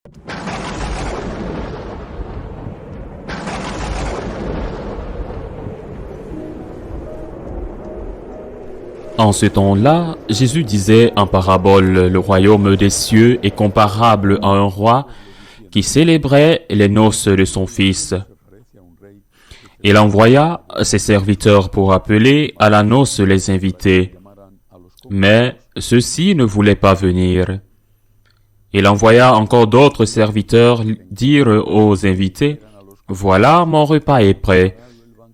En ce temps-là, Jésus disait en parabole, le royaume des cieux est comparable à un roi qui célébrait les noces de son fils. Il envoya ses serviteurs pour appeler à la noce les invités. Mais ceux-ci ne voulaient pas venir. Il envoya encore d'autres serviteurs dire aux invités, « Voilà, mon repas est prêt.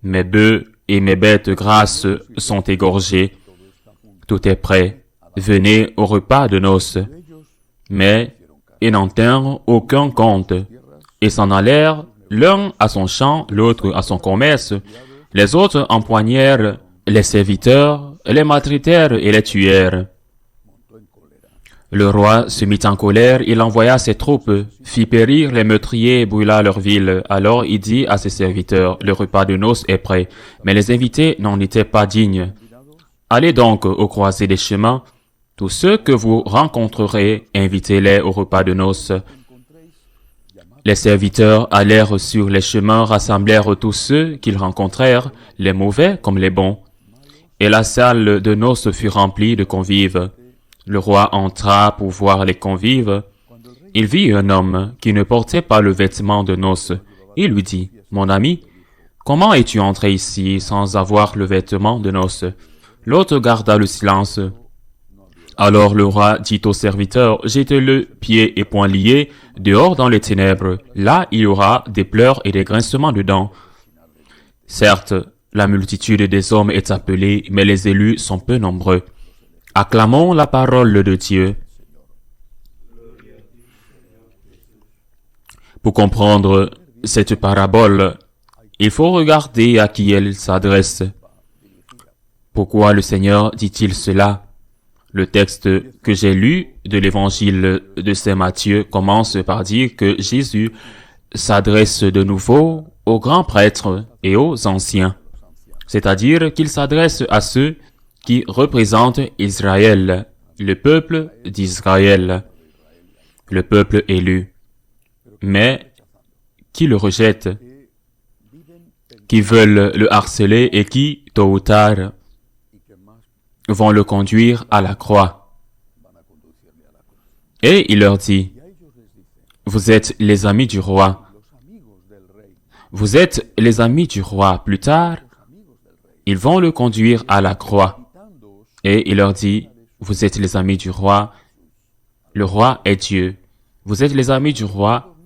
Mes bœufs et mes bêtes grasses sont égorgés. Tout est prêt. Venez au repas de noces. » Mais ils n'en tinrent aucun compte et s'en allèrent, l'un à son champ, l'autre à son commerce. Les autres empoignèrent les serviteurs, les maltraitèrent et les tuèrent. Le roi se mit en colère, il envoya ses troupes, fit périr les meurtriers et brûla leur ville. Alors il dit à ses serviteurs, « Le repas de noces est prêt. » Mais les invités n'en étaient pas dignes. « Allez donc aux croisées des chemins. Tous ceux que vous rencontrerez, invitez-les au repas de noces. » Les serviteurs allèrent sur les chemins, rassemblèrent tous ceux qu'ils rencontrèrent, les mauvais comme les bons. Et la salle de noces fut remplie de convives. Le roi entra pour voir les convives. Il vit un homme qui ne portait pas le vêtement de noces. Il lui dit, « Mon ami, comment es-tu entré ici sans avoir le vêtement de noces ?» L'autre garda le silence. Alors le roi dit au serviteur, « Jette-le pieds et poings liés dehors dans les ténèbres. Là, il y aura des pleurs et des grincements de dents. » Certes, la multitude des hommes est appelée, mais les élus sont peu nombreux. Acclamons la parole de Dieu. Pour comprendre cette parabole, il faut regarder à qui elle s'adresse. Pourquoi le Seigneur dit-il cela? Le texte que j'ai lu de l'évangile de Saint Matthieu commence par dire que Jésus s'adresse de nouveau aux grands prêtres et aux anciens. C'est-à-dire qu'il s'adresse à ceux qui représentent Israël, le peuple d'Israël, le peuple élu, mais qui le rejettent, qui veulent le harceler et qui, tôt ou tard, vont le conduire à la croix. Et il leur dit, « Vous êtes les amis du roi. Vous êtes les amis du roi. » Plus tard, ils vont le conduire à la croix. Et il leur dit, « Vous êtes les amis du roi. Le roi est Dieu. Vous êtes les amis du roi.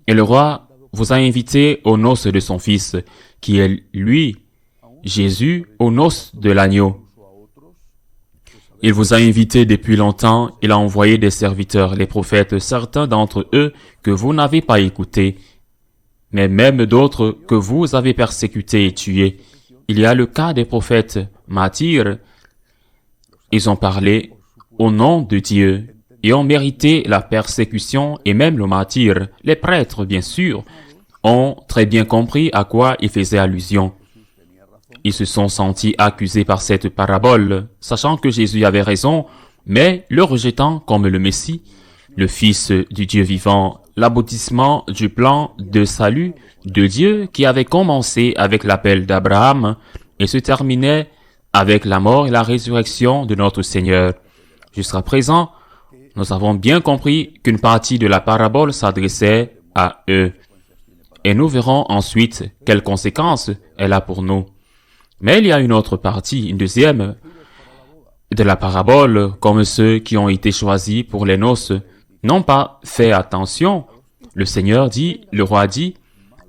Et le roi vous a invité aux noces de son fils, qui est lui, Jésus, aux noces de l'agneau. Il vous a invité depuis longtemps, il a envoyé des serviteurs, les prophètes, certains d'entre eux que vous n'avez pas écoutés, mais même d'autres que vous avez persécutés et tués. Il y a le cas des prophètes martyrs. Ils ont parlé au nom de Dieu et ont mérité la persécution et même le martyre. Les prêtres, bien sûr, ont très bien compris à quoi il faisait allusion. Ils se sont sentis accusés par cette parabole, sachant que Jésus avait raison, mais le rejetant comme le Messie, le Fils du Dieu vivant, l'aboutissement du plan de salut de Dieu qui avait commencé avec l'appel d'Abraham et se terminait avec la mort et la résurrection de notre Seigneur. Jusqu'à présent, nous avons bien compris qu'une partie de la parabole s'adressait à eux. Et nous verrons ensuite quelles conséquences elle a pour nous. Mais il y a une autre partie, une deuxième, de la parabole, comme ceux qui ont été choisis pour les noces, n'ont pas fait attention. Le Seigneur dit, le roi dit,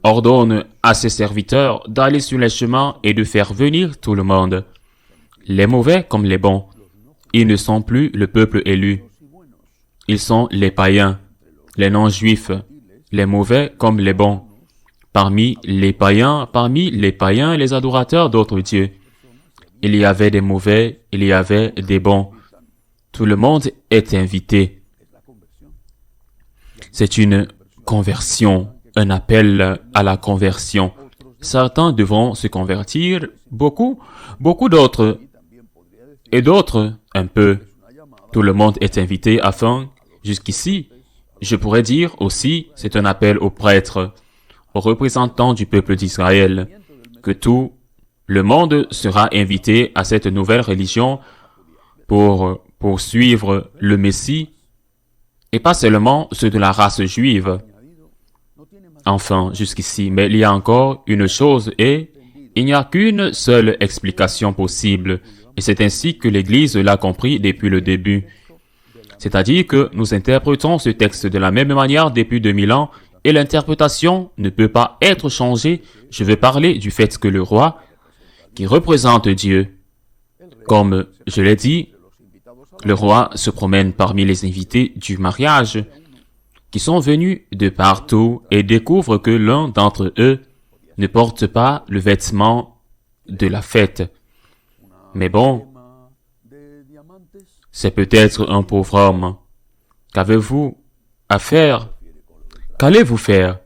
ordonne à ses serviteurs d'aller sur les chemins et de faire venir tout le monde. Les mauvais comme les bons. Ils ne sont plus le peuple élu. Ils sont les païens, les non-juifs, les mauvais comme les bons. Parmi les païens, les adorateurs d'autres dieux. Il y avait des mauvais, il y avait des bons. Tout le monde est invité. C'est une conversion, un appel à la conversion. Certains devront se convertir, beaucoup d'autres, et d'autres un peu. Tout le monde est invité afin, jusqu'ici, Je pourrais dire aussi, c'est un appel aux prêtres, aux représentants du peuple d'Israël, que tout le monde sera invité à cette nouvelle religion pour poursuivre le Messie, et pas seulement ceux de la race juive. Enfin, jusqu'ici, mais il y a encore une chose et il n'y a qu'une seule explication possible, et c'est ainsi que l'Église l'a compris depuis le début. C'est-à-dire que nous interprétons ce texte de la même manière depuis 2000 ans, et l'interprétation ne peut pas être changée. Je veux parler du fait que le roi, qui représente Dieu, comme je l'ai dit, le roi se promène parmi les invités du mariage, qui sont venus de partout et découvre que l'un d'entre eux ne porte pas le vêtement de la fête. Mais bon, c'est peut-être un pauvre homme. Qu'avez-vous à faire? Qu'allez-vous faire?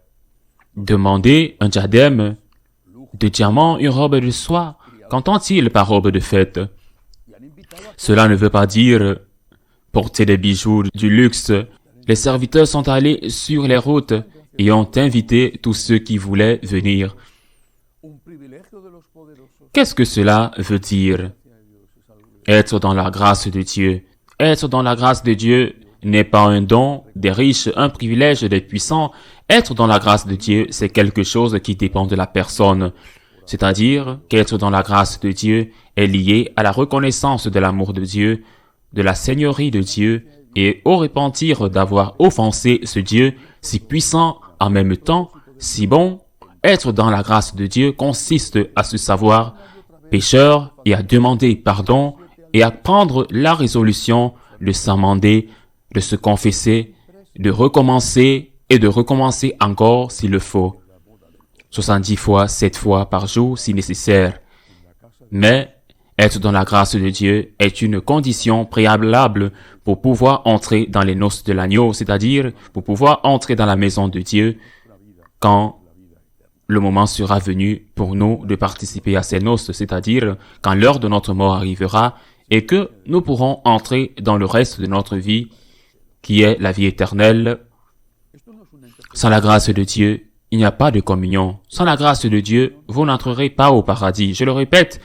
Demander un diadème de diamants, une robe de soie? Qu'entend-il par robe de fête? Cela ne veut pas dire porter des bijoux du luxe. Les serviteurs sont allés sur les routes et ont invité tous ceux qui voulaient venir. Qu'est-ce que cela veut dire? Être dans la grâce de Dieu. Être dans la grâce de Dieu n'est pas un don des riches, un privilège des puissants. Être dans la grâce de Dieu, c'est quelque chose qui dépend de la personne. C'est-à-dire qu'être dans la grâce de Dieu est lié à la reconnaissance de l'amour de Dieu, de la seigneurie de Dieu et au repentir d'avoir offensé ce Dieu si puissant en même temps, si bon. Être dans la grâce de Dieu consiste à se savoir pécheur et à demander pardon et à prendre la résolution de s'amender, de se confesser, de recommencer et de recommencer encore s'il le faut. 70 fois, 7 fois par jour si nécessaire. Mais être dans la grâce de Dieu est une condition préalable pour pouvoir entrer dans les noces de l'agneau, c'est-à-dire pour pouvoir entrer dans la maison de Dieu quand le moment sera venu pour nous de participer à ces noces, c'est-à-dire quand l'heure de notre mort arrivera et que nous pourrons entrer dans le reste de notre vie qui est la vie éternelle. Sans la grâce de Dieu, il n'y a pas de communion. Sans la grâce de Dieu, vous n'entrerez pas au paradis. Je le répète,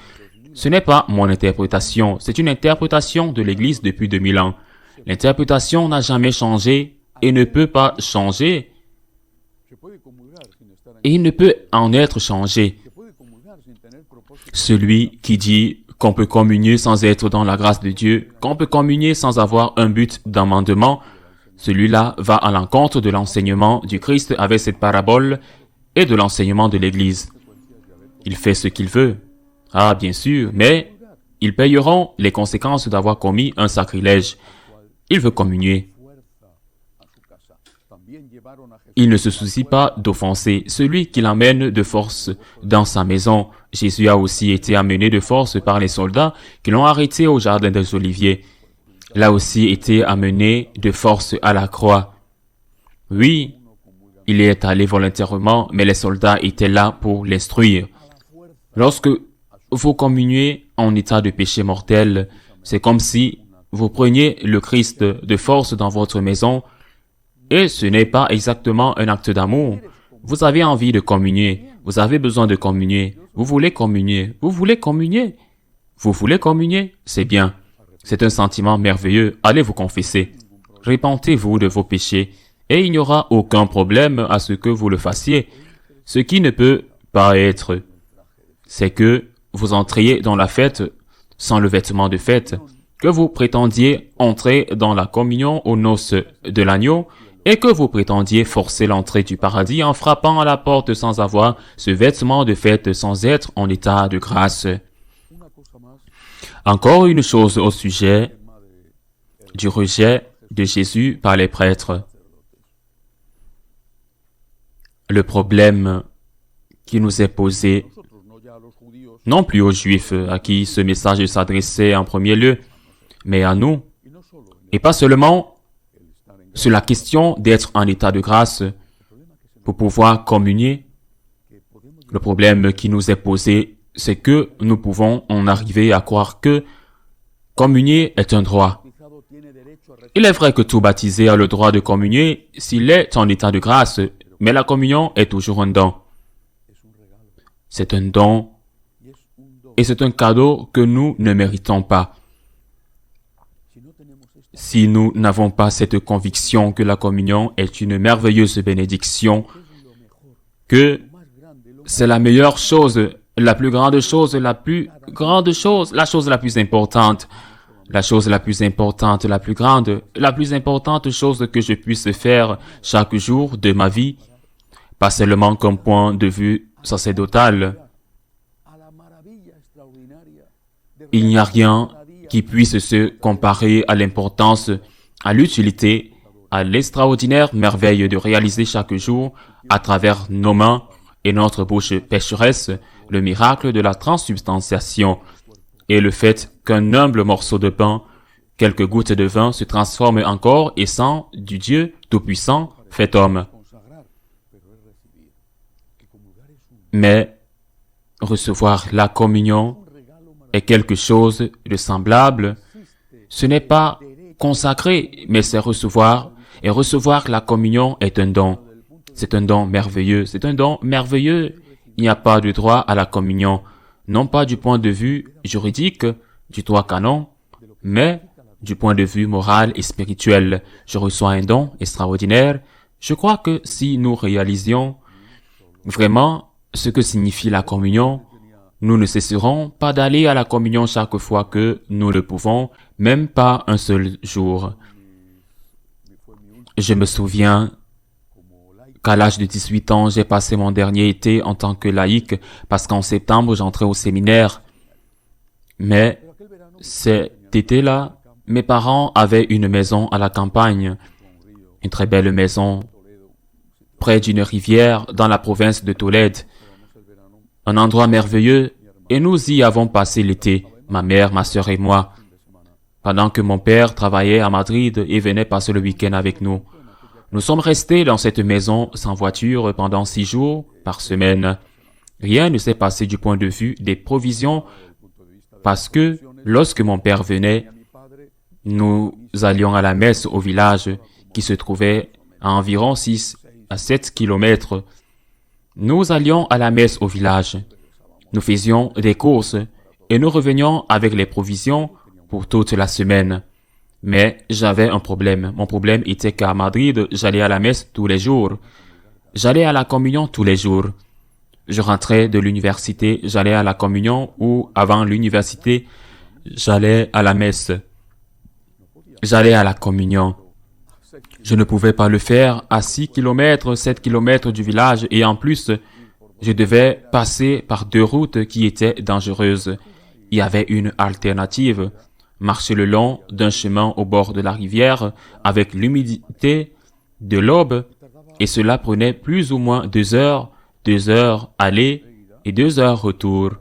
ce n'est pas mon interprétation, c'est une interprétation de l'Église depuis 2000 ans. L'interprétation n'a jamais changé et ne peut pas changer. Et il ne peut en être changé. Celui qui dit qu'on peut communier sans être dans la grâce de Dieu, qu'on peut communier sans avoir un but d'amendement, celui-là va à l'encontre de l'enseignement du Christ avec cette parabole et de l'enseignement de l'Église. Il fait ce qu'il veut. Ah, bien sûr, mais ils payeront les conséquences d'avoir commis un sacrilège. Il veut communier. Il ne se soucie pas d'offenser celui qui l'amène de force dans sa maison. Jésus a aussi été amené de force par les soldats qui l'ont arrêté au jardin des Oliviers. Il a aussi été amené de force à la croix. Oui, il y est allé volontairement, mais les soldats étaient là pour l'instruire. Lorsque vous communiez en état de péché mortel, c'est comme si vous preniez le Christ de force dans votre maison. Et ce n'est pas exactement un acte d'amour. Vous avez envie de communier. Vous avez besoin de communier. Vous voulez communier. Vous voulez communier. Vous voulez communier. C'est bien. C'est un sentiment merveilleux. Allez vous confesser. Repentez-vous de vos péchés. Et il n'y aura aucun problème à ce que vous le fassiez. Ce qui ne peut pas être, c'est que vous entriez dans la fête sans le vêtement de fête, que vous prétendiez entrer dans la communion aux noces de l'agneau, et que vous prétendiez forcer l'entrée du paradis en frappant à la porte sans avoir ce vêtement de fête, sans être en état de grâce. Encore une chose au sujet du rejet de Jésus par les prêtres. Le problème qui nous est posé, non plus aux Juifs à qui ce message s'adressait en premier lieu, mais à nous, et pas seulement sur la question d'être en état de grâce pour pouvoir communier. Le problème qui nous est posé, c'est que nous pouvons en arriver à croire que communier est un droit. Il est vrai que tout baptisé a le droit de communier s'il est en état de grâce, mais la communion est toujours un don. C'est un don et c'est un cadeau que nous ne méritons pas. Si nous n'avons pas cette conviction que la communion est une merveilleuse bénédiction, que c'est la meilleure chose, la plus grande chose, la plus grande chose, la chose la plus importante, la chose la plus importante, la plus grande, la plus importante chose que je puisse faire chaque jour de ma vie, pas seulement comme point de vue sacerdotal. Il n'y a rien qui puisse se comparer à l'importance, à l'utilité, à l'extraordinaire merveille de réaliser chaque jour, à travers nos mains et notre bouche pécheresse, le miracle de la transsubstantiation et le fait qu'un humble morceau de pain, quelques gouttes de vin se transforment en corps et sang du Dieu Tout-Puissant fait homme. Mais recevoir la communion est quelque chose de semblable. Ce n'est pas consacré, mais c'est recevoir. Et recevoir la communion est un don. C'est un don merveilleux. C'est un don merveilleux. Il n'y a pas de droit à la communion. Non pas du point de vue juridique, du droit canon, mais du point de vue moral et spirituel. Je reçois un don extraordinaire. Je crois que si nous réalisions vraiment ce que signifie la communion, nous ne cesserons pas d'aller à la communion chaque fois que nous le pouvons, même pas un seul jour. Je me souviens qu'à l'âge de 18 ans, j'ai passé mon dernier été en tant que laïc parce qu'en septembre, j'entrais au séminaire. Mais cet été-là, mes parents avaient une maison à la campagne, une très belle maison près d'une rivière dans la province de Tolède. Un endroit merveilleux, et nous y avons passé l'été, ma mère, ma sœur et moi, pendant que mon père travaillait à Madrid et venait passer le week-end avec nous. Nous sommes restés dans cette maison sans voiture pendant 6 jours par semaine. Rien ne s'est passé du point de vue des provisions parce que lorsque mon père venait, nous allions à la messe au village qui se trouvait à environ 6 à 7 kilomètres. Nous allions à la messe au village. Nous faisions des courses et nous revenions avec les provisions pour toute la semaine. Mais j'avais un problème. Mon problème était qu'à Madrid, j'allais à la messe tous les jours. J'allais à la communion tous les jours. Je rentrais de l'université, j'allais à la communion ou avant l'université, j'allais à la messe. J'allais à la communion. Je ne pouvais pas le faire à 6 kilomètres, 7 kilomètres du village et en plus, je devais passer par 2 routes qui étaient dangereuses. Il y avait une alternative, marcher le long d'un chemin au bord de la rivière avec l'humidité de l'aube et cela prenait plus ou moins 2 heures aller et 2 heures retour.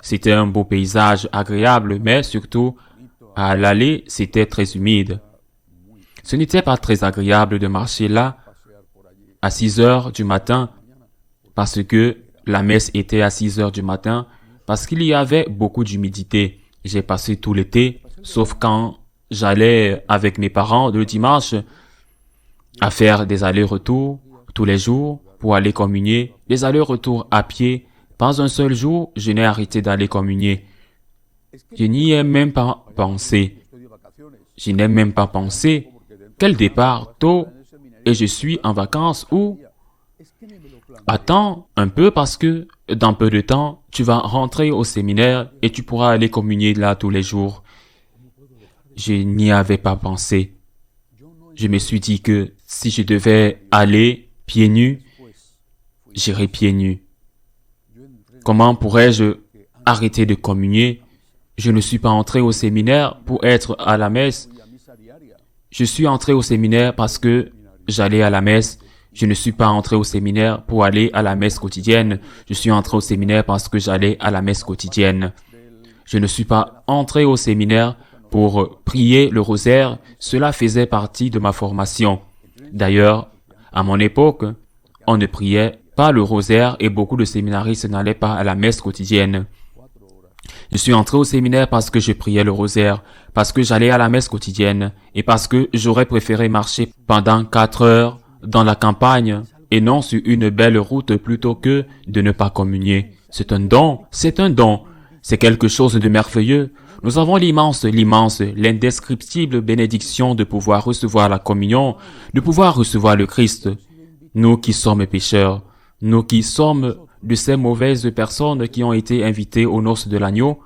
C'était un beau paysage agréable, mais surtout, à l'aller, c'était très humide. Ce n'était pas très agréable de marcher là à 6 heures du matin parce que la messe était à 6 heures du matin parce qu'il y avait beaucoup d'humidité. J'ai passé tout l'été, sauf quand j'allais avec mes parents le dimanche à faire des allers-retours tous les jours pour aller communier, des allers-retours à pied. Pas un seul jour, je n'ai arrêté d'aller communier. Je n'y ai même pas pensé. Je n'ai même pas pensé. Quel départ tôt et je suis en vacances ou attends un peu parce que dans peu de temps, tu vas rentrer au séminaire et tu pourras aller communier là tous les jours. Je n'y avais pas pensé. Je me suis dit que si je devais aller pieds nus, j'irais pieds nus. Comment pourrais-je arrêter de communier? Je ne suis pas entré au séminaire pour être à la messe. Je suis entré au séminaire parce que j'allais à la messe. Je ne suis pas entré au séminaire pour aller à la messe quotidienne. Je suis entré au séminaire parce que j'allais à la messe quotidienne. Je ne suis pas entré au séminaire pour prier le rosaire. Cela faisait partie de ma formation. D'ailleurs, à mon époque, on ne priait pas le rosaire et beaucoup de séminaristes n'allaient pas à la messe quotidienne. Je suis entré au séminaire parce que je priais le rosaire, parce que j'allais à la messe quotidienne et parce que j'aurais préféré marcher pendant 4 heures dans la campagne et non sur une belle route plutôt que de ne pas communier. C'est un don, c'est un don. C'est quelque chose de merveilleux. Nous avons l'immense, l'indescriptible bénédiction de pouvoir recevoir la communion, de pouvoir recevoir le Christ. Nous qui sommes pécheurs, nous qui sommes de ces mauvaises personnes qui ont été invitées aux noces de l'agneau,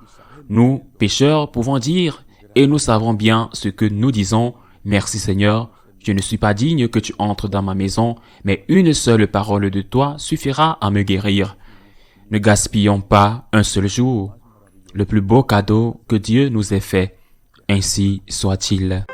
nous, pécheurs, pouvons dire, et nous savons bien ce que nous disons, merci Seigneur, je ne suis pas digne que tu entres dans ma maison, mais une seule parole de toi suffira à me guérir. Ne gaspillons pas un seul jour, le plus beau cadeau que Dieu nous ait fait. Ainsi soit-il.